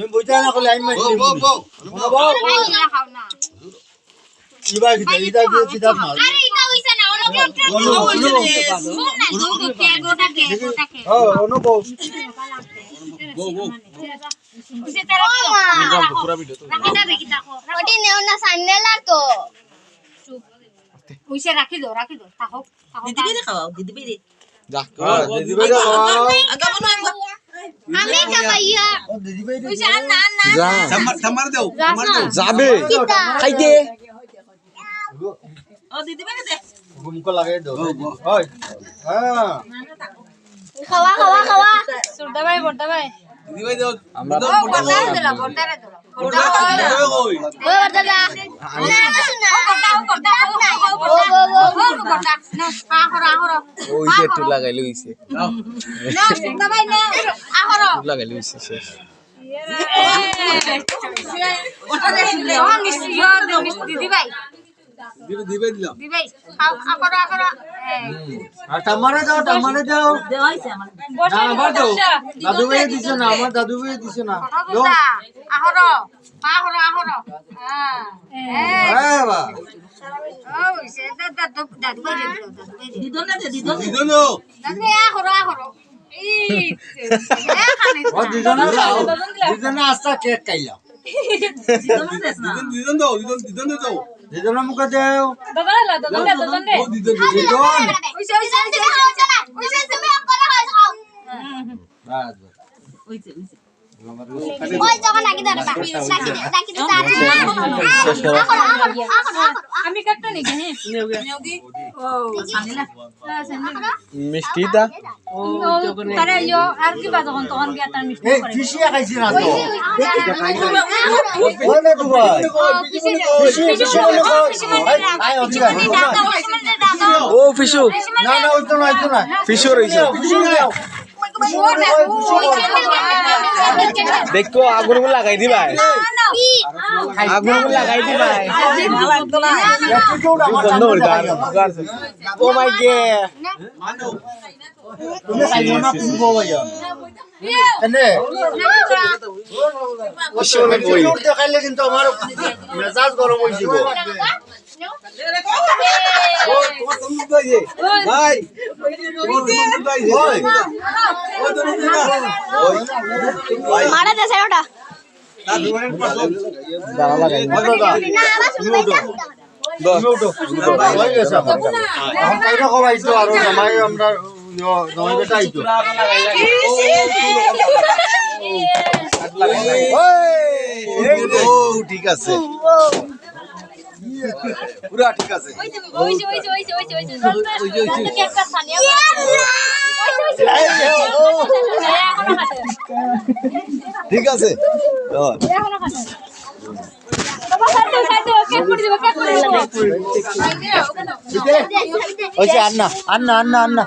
তুমি বুঝা না করলে আমি মাইছি বউ খাও না ইবা কি ইদা কি সিধা না আরে এটা হইছে না ওনো গোটাকে ওনো বউ উসে তারা পুরো ভিডিও তো রাখি দে দেখি দেখো ওটি নেও না সান্নেলা তো চুপ উসে রাখি দো তাহো দিদি বেরে খাওয়াও দিদি বেরে যা দিদি ভাই খাওয়া আগা বনো আমি খাইয়া ও দিদি ভাই উসে না যা থামার দাও যাবে খাইতে ও দিদি বেরে দে ঘুমকো লাগাই দাও ওই হ্যাঁ খাওয়া সুরদা ভাই বড়দা ভাই দিদি ভাই দাও আমরা বড়দারে দিলা বড়দা ওই বড়দা না বড়দা না আহরা ওই যে একটু লাগাইলে হইছে না সুরদা ভাই না আহরা লাগাইলে হইছে শেষ ওটা দেখলে ও মিষ্টি দিদি ভাই দিদি ভাই দিলাম দিদি ভাই আহরা আর টমারে দাও দে হইছে আমার না আবার দাও দাদু ভাই দিছো না আমার দাদু ভাই দিছো না দাও আহরা হ্যাঁ বা ওই সে দাদু ভাই দিদন না দে দিদন দিদন দাও দাদু আহরা এই ও দিজনা আস্তা কেক খাইলা দিদন না দেস না দিদন দাও দিদন দাও দিজনা মুখে দাও দিদন দিজন বাস হইছে হইছে আমি কাটতে নাকি মিষ্টি দা তারা ইয়ো আর কি বাজা কোন তখন গিয়া তার মিষ্টি এই করে ফিশিয়া খাইছি না তো ওনে দুবা ফিশি আই ওদিকে ও ফিশু না না ওই তো না ফিশু রইছে দেখো আগুন লাগাই দিবা আগুন লাগাই দিবা ও মাই গড মানো তুমি খাইও না তুমি বইয়া এনে পিছনে বই দেখাইলে কিন্তু আমার মেজাজ গরম হইছে গো ভাই মারা দে সেটা দাঁড়া লাগাই হয়ে গেছে আমার এখন কাইরা কবাইছো আর জামাই আমরা জামাই বেটা আইতো ঠিক আছে পুরা ঠিক আছে ঠিক আছে ওই যে আন্না